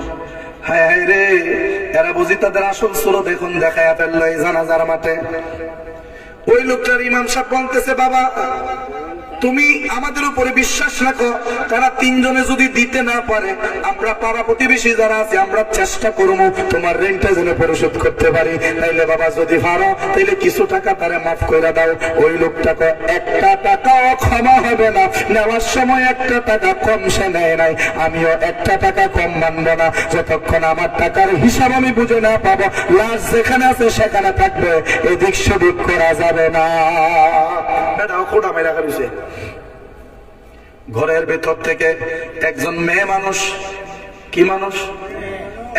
হায় হায় রে, এরা বুঝি তাদের আসল সুরত এখন দেখায় ফেললো এই জানাজার মাঠে। ওই লোকটার ইমাম সাহেব বলতেছে, বাবা তুমি আমাদের উপরে বিশ্বাস রাখো, তারা 3 জনে যদি দিতে না পারে, আমরা পাড়া প্রতিবেশী যারা আছে আমরা চেষ্টা করবো তোমার ঋণটা যেন পরিশোধ করতে পারি। তাইলে বাবা যদি পারো তাইলে কিছু টাকা তারা মাফ করে দাও। ওই লোকটাকে 1টা টাকাও ক্ষমা হবে না, নেওয়ার সময় 1টা টাকা কম সে নেয় নাই, আমিও 1টা টাকা কম মানব না, যতক্ষণ আমার টাকার হিসাব আমি বুঝে না পাবো। লাশ যেখানে আছে সেখানে থাকবে, এদিক সেদিক করা যাবে না। ঘরের ভেতর থেকে একজন মেয়ে মানুষ, কি মানুষ,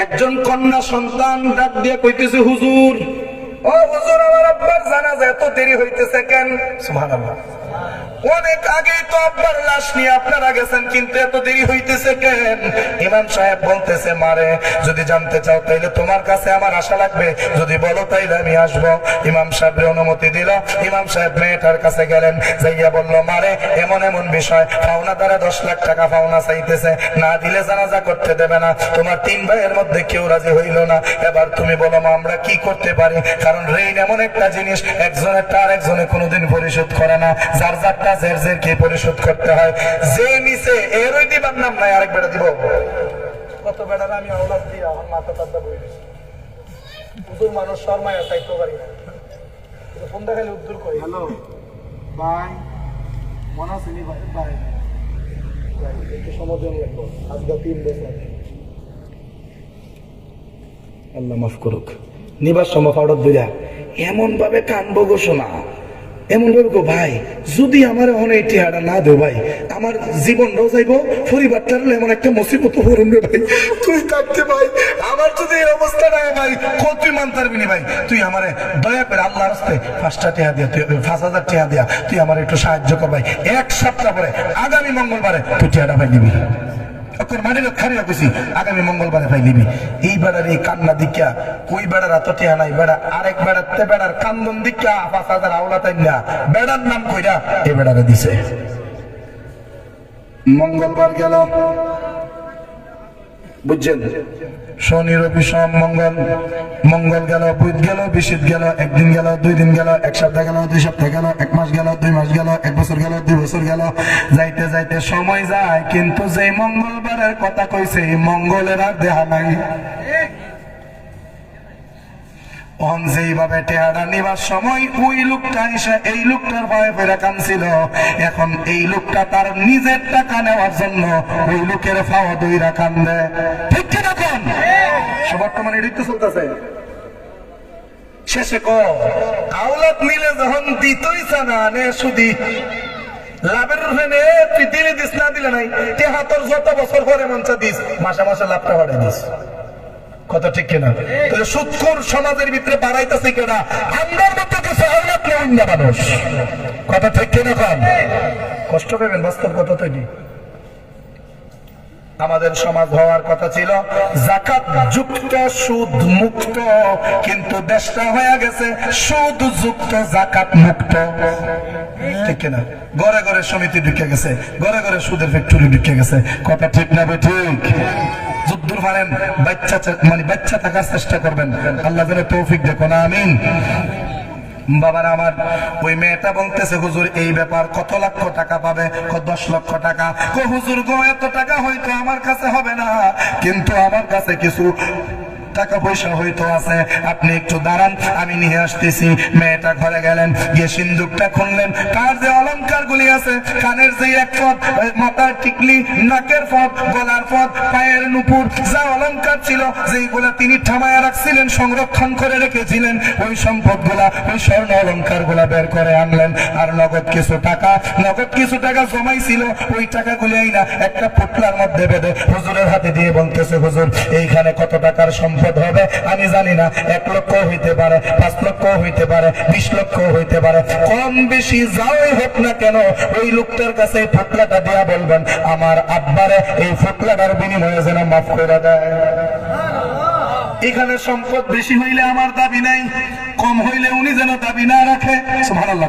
একজন কন্যা সন্তান ডাক দিয়ে কইতেছে, হুজুর, ও হুজুর, আমার আব্বার জানাজা এত দেরি হইতেছে কেন? সুবহানাল্লাহ। অনেক আগেই তো আব্বার লাশ নিয়ে আপনারা গেছেন, কিন্তু এত দেরি হইতেছে কেন? ইমাম সাহেব বলতেছে, মারে যদি জানতে চাও তাইলে তোমার কাছে আমার আশা লাগবে, যদি বলো তাইলে আমি আসবো। ইমাম সাহেবের অনুমতি দিল। ইমাম সাহেব মেয়েটার কাছে গেলেন, যাইয়া বলল, মারে এমন এমন বিষয়, পাওনা দ্বারা 10 লাখ টাকা পাওনা চাইতেছে, না দিলে জানাজা করতে দেবে না, তোমার 3 ভাইয়ের মধ্যে কেউ রাজি হইল না, এবার তুমি বলো মা আমরা কি করতে পারি? কারণ ঋণ এমন একটা জিনিস, একজনের টার একজনে কোনোদিন পরিশোধ করে না, যার যারটা জের কে পরিশোধ করতে হয়। যে নিচে এরই দিবার নাম নাই, আরেক বেড়া দিব। কত বেড়ার আমি আওলাদ দিয়া আমার মাথা টাথা বই দিছি, উদ্দুর মানুষ শর্মায় চাইতে পারি না, ফোন দেখালে উদ্দুর করি। হ্যালো ভাই, মনে আছে নি ভাই? ভাই একটু সমাধান লাগবো, আজকে 3 বছর। আল্লাহ মাফ করুক। নিবার সময় ফাউডার দুইয়া এমন ভাবে কানবো ঘোষণা, এমন ভাবে গো ভাই, যদি আমার অনেক টিহাটা না দেও ভাই, আমার জীবনটাও যাইবো, পরিবারটার এমন একটা মুসিবত হরুন রে ভাই, তুই থাকতে ভাই, আমার যদি এই অবস্থা না ভাই, তুই মানতে পারবি না ভাই, তুই আমারে দয়া করে আল্লাহর রাস্তায় 5টা টিহা দিয়া, তুই 5,000 টিহা দিয়া তুই আমার একটু সাহায্য কর ভাই। 1 সপ্তাহ পরে আগামী মঙ্গলবারে তুই টিহাটা ভাই নিবি, আগামী মঙ্গলবারে ভাই নিবি। এই বেড়ার এই কান্না দিকা, ওই বেড়ার এত টিহা নাই, বেড়া আরেক বেড়াতে বেড়ার কান্দন দিকা 5,000 আওলা তাই না, বেড়ার নাম কইরা এই বেড়ারে দিছে। মঙ্গলবার গেল, বুঝছেন, শনি রবি সোম মঙ্গল, মঙ্গল গেল, বুধ গেল, বৃহস্পতি গেল, 1 দিন গেল, 2 দিন গেল, 1 সপ্তাহ গেল, 2 সপ্তাহ গেল, 1 মাস গেল, 2 মাস গেল, 1 বছর গেল, 2 বছর গেল, যাইতে যাইতে সময় যায়, কিন্তু যে মঙ্গলবারের কথা কইছে এই মঙ্গলের আর দেখা নাই। যেইভাবে টেহারা নিবার সময় ওই লোকটা এসে এই লোকটার ভয়ে ফেরা কানছিল, এখন এই লোকটা তার নিজের টাকা নেওয়ার জন্য ওই লোকের ফাওয়া দইরা কান্দে, ঠিক কি না? কোন বর্তমানে এটাই তো চলতেছে। শেষে আওলাদ মিলে যখন দিতই না নে সুদি লাভের নে, তুই দিলে দিস না দিলে নাই, টেহা তোর যত বছর পরে মঞ্চা দিস, মাসে মাসে লাভটা বাড়াই দিস, কথা ঠিক কিনা? তাহলে সুৎখোর সমাজের ভিতরে বাড়াইতেছে কেনা, আমরার মধ্যে কিছু আওলাদ নেই না মানুষ, কথা ঠিক কিনা? কম কষ্ট পাবেন, বাস্তব কথা তৈরি। আমাদের সমাজ হওয়ার কথা ছিল যাকাত যুক্ত সুদ মুক্ত, কিন্তু দেশটা হয়ে গেছে সুদ যুক্ত জাকাত মুক্ত, ঠিক কিনা? ঘরে ঘরে সমিতি ঢুকে গেছে, ঘরে ঘরে সুদের ফ্যাক্টরি ঢুকে গেছে, কথা ঠিক না? ঠিক। যদ্দূর পারেন বাচ্চা থাকার চেষ্টা করবেন, আল্লাহ যেন তৌফিক দেখো না, আমিন। বাবার আমার ওই মেয়েটা বলতেছে, হুজুর এই ব্যাপার কত লক্ষ টাকা পাবে? 10 লক্ষ টাকা। হুজুর গো এত টাকা হয়তো আমার কাছে হবে না, কিন্তু আমার কাছে কিছু টাকা পয়সা হয়তো আছে, আপনি একটু দাঁড়ান আমি নিয়ে আসতেছি। মেয়েটা ঘরে গেলেন, গিয়ে সিন্দুকটা খুললেন, তার যে অলংকার গুলি আছে, কানের যে 1 পদ, মাথার টিকলি, নাকের পদ, গলার পদ, পায়ের নুপুর, যা অলংকার ছিল যেগুলা তিনি থামায়া রাখছিলেন, সংরক্ষণ করে রেখেছিলেন, ওই সম্পদ গুলা, ওই স্বর্ণ অলংকার গুলা বের করে আনলেন। আর নগদ কিছু টাকা জমাইছিল, ওই টাকাগুলি না একটা পুটলার মধ্যে বেঁধে হুজুরের হাতে দিয়ে বলতেছে, হুজুর এইখানে কত টাকার সম্পদ হবে আমি জানি না, 1 লক্ষ হইতে পারে, 5 লক্ষ হইতে পারে, 20 লক্ষ হইতে পারে, কম বেশি যাই হোক না কেন, ওই লোকটার কাছে এই ফুটলাটা দেয়া বলবেন আমার আব্বারে এই ফুটলাটার বিনিময়ে যেন মাফ করে দেয়। এখানে সম্পদ বেশি হইলে আমার দাবি নাই, কম হইলে উনি যেন দাবি না রাখে, সুবহানাল্লাহ।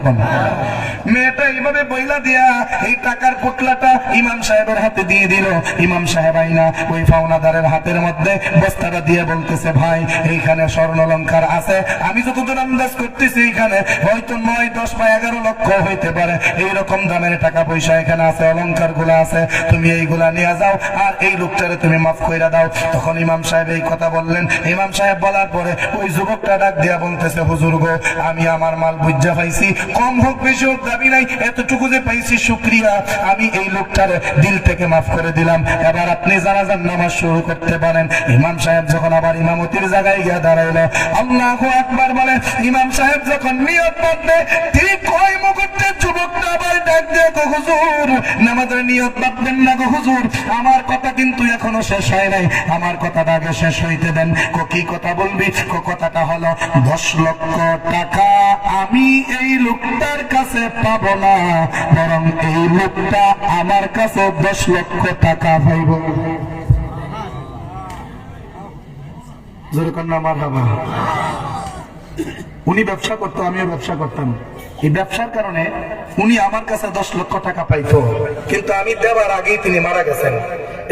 মেয়েটা এইভাবে বইলা দিয়া এই টাকার পুটলাটা ইমাম সাহেবের হাতে দিয়ে দিল। ইমাম সাহেব আইনা ওই পাওনাদারের হাতের মধ্যে বস্তাটা দিয়ে বলতেছে, ভাই এইখানে স্বর্ণ অলংকার আছে, আমি যতদূর আন্দাজ করতেছি এখানে হয়তো 9, 10 বা 11 লক্ষ হইতে পারে, এইরকম দামের টাকা পয়সা এখানে আছে, অলংকার গুলা আছে, তুমি এইগুলা নিয়ে যাও আর এই লোকটারে তুমি মাফ কইরা দাও। তখন ইমাম সাহেব এই কথা বললেন। ইমাম সাহেব বলার পরে ওই যুবকটা ডাক দিয়া বলতেছে, হুজুর গো আমি আমার মাল বুঝা পাইছি, কম হোক বেশি হোক দাবি নাই, এতটুকু যে পাইছি শুকরিয়া, আমি এই লোকটার দিল থেকে মাফ করে দিলাম, এবার আপনি জানাজার নামাজ শুরু করতে পারেন। ইমাম সাহেব যখন আবার ইমামতির জায়গায় গিয়া দাঁড়াইলো, আল্লাহু আকবার বলে, ইমাম সাহেব যখন নিয়ত বাঁধবে ঠিক ওই মুহূর্তে যুবকটা আবার ডাক দিয়ে, গো হুজুর নামাজের নিয়ত বাঁধবেন না গো হুজুর, আমার কথা কিন্তু এখনো শেষ হয় নাই, আমার কথাটা আগে শেষ হইতে দেন। কি কথা বলবি? কথাটা হলো 10 লক্ষ টাকা আমি এই লোকটার কাছে পাবো না, বরং এই লোকটা আমার কাছে 10 লক্ষ টাকা পাইব। যেরকম না মারহাবা। উনি ব্যবসা করতো, আমিও ব্যবসা করতাম। এই ব্যবসার কারণে উনি আমার কাছে 10 লক্ষ টাকা পাইতো, কিন্তু আমি দেওয়ার আগেই তিনি মারা গেছেন।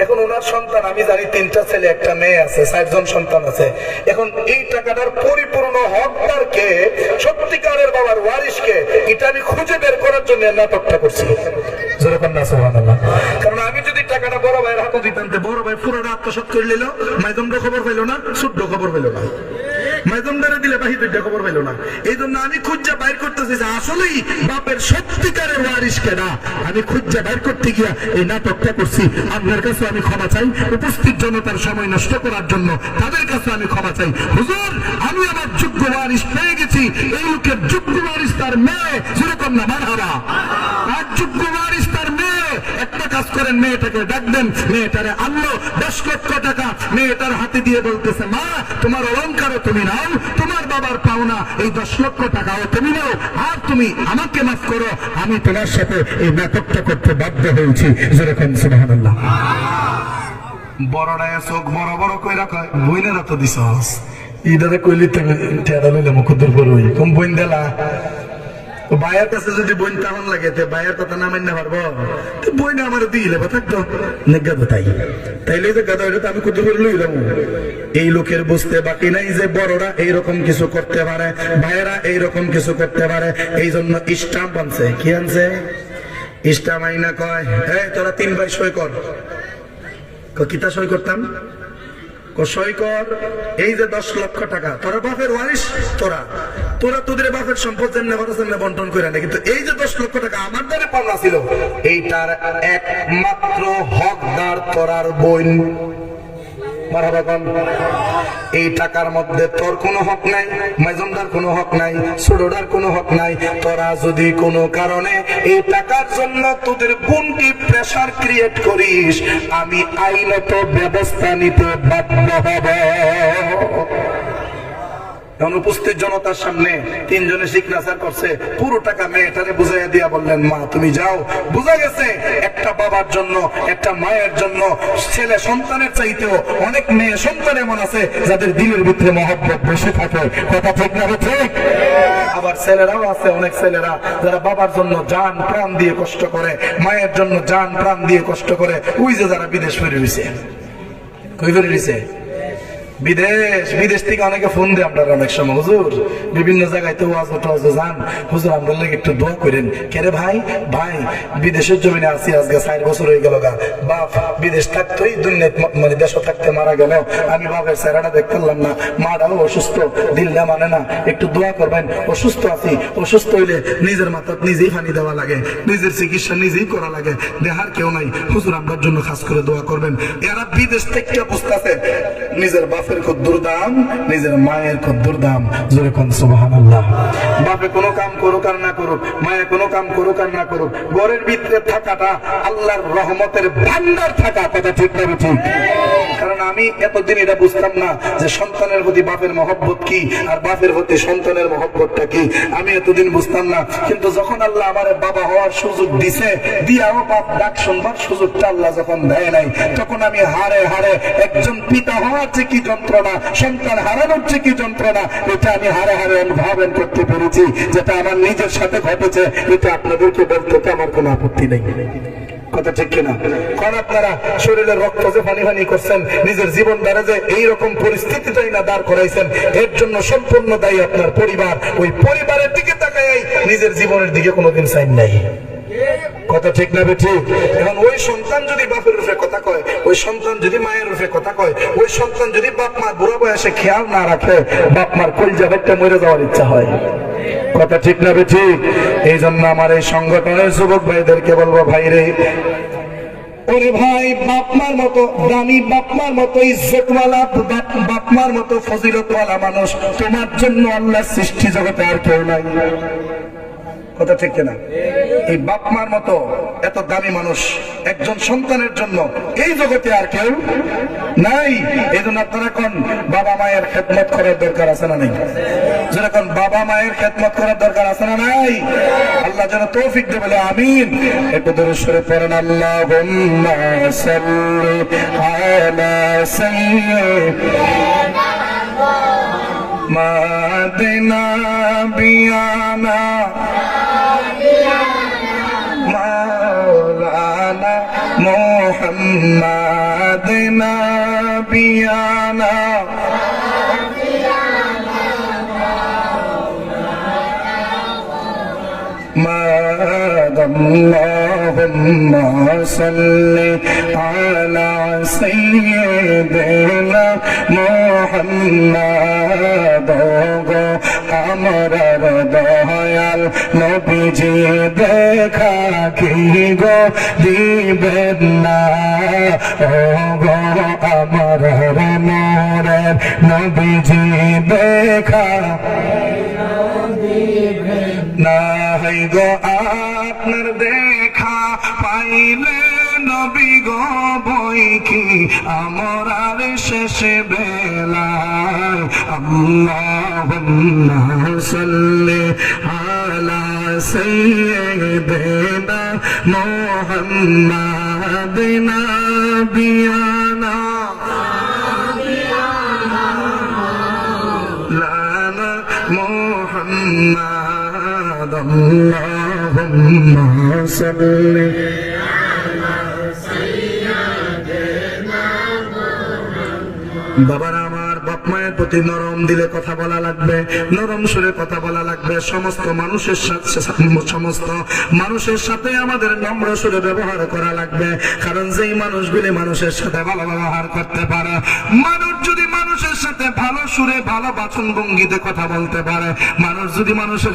এখন ওনার সন্তান আমি জানি 3টা ছেলে 1টা মেয়ে আছে, 4 জন সন্তান আছে। এখন এই টাকাটার পরিপূর্ণ হকদার কে, সত্যিকারের বাবার ওয়ারিশকে, এটা আমি খুঁজে বের করার জন্য নাটকটা করছি। যেরকম না সুবহানাল্লাহ। কারণ আমি যদি টাকাটা বড় ভাইয়ের হাতে দিতাম, বড় ভাই পুরোটা আত্মসাৎ করে নিল, মাইদমটা খবর পাইল না, শুদ্ধ খবর পাইল না, মাইদমদারে দিলে বাহি 2টা খবর পাইল না। এই জন্য আমি খুঁজা বাইর করতেছি যে আসলেই বাপের সত্যিকারের ওয়ারিশ কেনা। আমি খুঁজা বাইর করতে গিয়া এই নাটকটা করছি। আপনার কাছে আমি ক্ষমা চাই, উপস্থিত জনতার সময় নষ্ট করার জন্য তাদের কাছে আমি ক্ষমা চাই। হুজুর, আমি আমার যোগ্য ওয়ারিশ পেয়ে গেছি। এই লোকের যোগ্য ওয়ারিশ তার মেয়ে। যেরকম না মারহাবা। তার যোগ্য ওয়ারিশ তার মেয়ে। একটা কাজ করেন, মেয়েটাকে ডাক দেন, মেয়েটারে আনলো, 10 লক্ষ টাকা মেয়েটার হাতে দিয়ে বলতেছে, মা তোমার অলংকারও তুমি নাও, তোমার বাবার পাওনা এই 10 লক্ষ টাকাও তুমি নাও, আর তুমি আমাকে মাফ করো, আমি তোমার সাথে এই নাটকটা করতে বাধ্য হয়েছি। যেরকম সুবহানাল্লাহ। বড়রায় চোখ বড় বড় কইরা কয়, বইনেরা তো দিছস, ইদারে কইলি টেরা লইলে মুখুদ্দুর করবি, কম বইন দেলা। ভাইয়ের কাছে যদি বইন তাহন লাগে, ভাইয়ের কথা না মানতে পারবো, বইনে আমার দিলে থাকতো নেগাদো। তাইলে যে গাদা হইলে তো আমি কুদ্দুর করে লইলাম। এই লোকের বুঝতে বাকি নাই যে বড়রা এইরকম কিছু করতে পারে, ভাইয়েরা এইরকম কিছু করতে পারে। এই জন্য স্টাম্প আনছে। কি আনছে? স্টাম্প আইনা কয়, এই তোরা 3 ভাই সই কর। কিতা সই করতাম? সই কর, এই যে 10 লক্ষ টাকা তোরা বাপের ওয়ারিশ, তোরা তোদের বাপের সম্পদ যেমনে পারো সেমনে বন্টন করে না, কিন্তু এই যে 10 লক্ষ টাকা আমার দ্বারে পাওনা ছিল, এইটার একমাত্র হকদার তোরার বোন। এই টাকার মধ্যে তোর কোনো হক নাই, মাইজমদার কোনো হক নাই, ছোটদার কোনো হক নাই। তোরা যদি কোনো কারণে এই টাকার জন্য তোদের বোনকে প্রেসার ক্রিয়েট করিস, আমি আইনত ব্যবস্থা নিতে বাধ্য হব। উপস্থিত জনতার সামনে 3 জনে সিগনেচার করছে, পুরো টাকা মেয়েটারে বুঝাইয়া দিয়া বললেন, মা তুমি যাও। বোঝা গেছে একটা বাবার জন্য, একটা মায়ের জন্য ছেলে সন্তানের চাইতেও অনেক মেয়ে সন্তান এমন আছে যাদের দিলের ভিতরে মহব্বত বেশি থাকে। কথা ঠিক না ঠিক? আবার ছেলেরাও আছে, অনেক ছেলেরা যারা বাবার জন্য জান প্রাণ দিয়ে কষ্ট করে, মায়ের জন্য জান প্রাণ দিয়ে কষ্ট করে। ওই যে যারা বিদেশ ফিরে রয়েছে, কই ফিরে রয়েছে? বিদেশ থেকে অনেকে ফোন দেয় আমরা অনেক সময়, হুজুর বিভিন্ন জায়গায় তো ওয়াজ যান, হুজুর আমরা লাগে একটু দোয়া করেন। কেরে ভাই বিদেশের জমিনে আছি আজকে 4 বছর হয়ে গেল গা, বাপ বিদেশ থাকতোই দুনিয়ায় মানে দেশ থাকতে মারা গেল, আমি বাপের চেহারাটা দেখতাম না, মাটাও অসুস্থ, দিলটা মানে না, একটু দোয়া করবেন। অসুস্থ আছি, অসুস্থ হইলে নিজের মাথা নিজেই পানি দেওয়া লাগে, নিজের চিকিৎসা নিজেই করা লাগে, দেহার কেউ নাই, হুজুর আমার জন্য খাস করে দোয়া করবেন। এরা বিদেশ থেকে বুঝতেছে নিজের বাপ কদ্দুর দাম, নিজের মায়ের কদ্দুর দাম। যেরকম সুবহানাল্লাহ। বাপে কোনো কাম করুক আর না করুক, মায়ে কোনো কাম করুক আর না করুক, ঘরের ভিতরে থাকাটা আল্লাহর রহমতের ভান্ডার থাকা। কথা ঠিক না ঠিক? কারণ আমি এতদিন এটা বুঝতাম না যে সন্তানের প্রতি বাপের মহব্বত কি আর বাপের প্রতি সন্তানের মহব্বতটা কি, আমি এতদিন বুঝতাম না। কিন্তু যখন আল্লাহ আমার বাবা হওয়ার সুযোগ দিছে, দিয়াও বাপ ডাক শুনবার সুযোগটা আল্লাহ যখন দেয় নাই, তখন আমি হারে হারে একজন পিতা হওয়ার যে কি যন্ত্রণা, সন্তান হারানোর যে কি যন্ত্রণা, এটা আমি হারে হারে অনুভব করতে পেরেছি। যেটা আমার নিজের সাথে ঘটেছে, এটা আপনাদেরকে বলতে আমার কোনো আপত্তি নেই। কথা ঠিক কিনা? কারণ আপনারা শরীরের রক্ত যে পানি পানি করছেন, নিজের জীবন দ্বারা যে এইরকম পরিস্থিতিটাই না দাঁড় করাইছেন, এর জন্য সম্পূর্ণ দায়ী আপনার পরিবার। ওই পরিবারের দিকে তাকাই নিজের জীবনের দিকে কোনোদিন চাই নাই। কথা ঠিক না ঠিক? এখন ওই সন্তান যদি বাপের রূপে কথা কয়, ওই সন্তান যদি মায়ের রূপে কথা কয়, ওই সন্তান যদি বাপ মার বুড়া বয়সে খেয়াল না রাখে, বাপ মার কলজা একটা মরে যাওয়ার ইচ্ছা হয়। কথা ঠিক না ঠিক? এই জন্য আমার এই সংগঠনের যুবক ভাইদেরকে বলবো, ভাই রে, ওরে ভাই, বাপমার মতো দামি, বাপমার মতো ইজ্জতওয়ালা, বাপমার মতো ফজিলতওয়ালা মানুষ তোমার জন্য আল্লাহর সৃষ্টি জগতে আর কেউ নাই। কথা ঠিক না? এই বাপ মার মতো এত দামি মানুষ একজন সন্তানের জন্য এই জগতে আর কেউ নাই। এই জন্য আপনারা কোন বাবা মায়ের খেদমত করার দরকার আছে না নাই? যেরকম বাবা মায়ের খেদমত করার দরকার আছে না নাই? আল্লাহ যেন তৌফিক দেয় বলে আমিন। একটু দরুদ শরীফ পড়েন। আল্লাহুম্মা সাল্লি আলা সাইয়্যিদিনা মাদিনা বিয়ানা মাওলানা মুহাম্মাদ নাবিয়ানা اللهم صل على سيدنا محمد আমরার দয়াল নবীজি দেখা কি গো দিবেন না ও গো আমরার নূরের নবীজি দেখা নাই গো আপনার দেখা পাইলে নবী গো বই কি আমরার শেষ বেলায় আল্লাহুম্মা সাল্লি আলা সাইয়্যিদিনা মুহাম্মাদ নাবিয়ানা লানা মুহাম্মাদ আল্লাহুম্মা সাল্লি বাবার আমার বাপ মায়ের প্রতি নরম দিলে কথা বলা লাগবে, নরম সুরে কথা বলা লাগবে। সমস্ত মানুষের সাথে আমাদের নম্র সুরে ব্যবহার করা লাগবে। কারণ যেই মানুষগুলি মানুষের সাথে ভালো ব্যবহার করতে পারে, মানুষ যদি মানুষের সাথে ভালো সুরে ভালো বাচন ভঙ্গিতে কথা বলতে পারে, মানুষ যদি মানুষের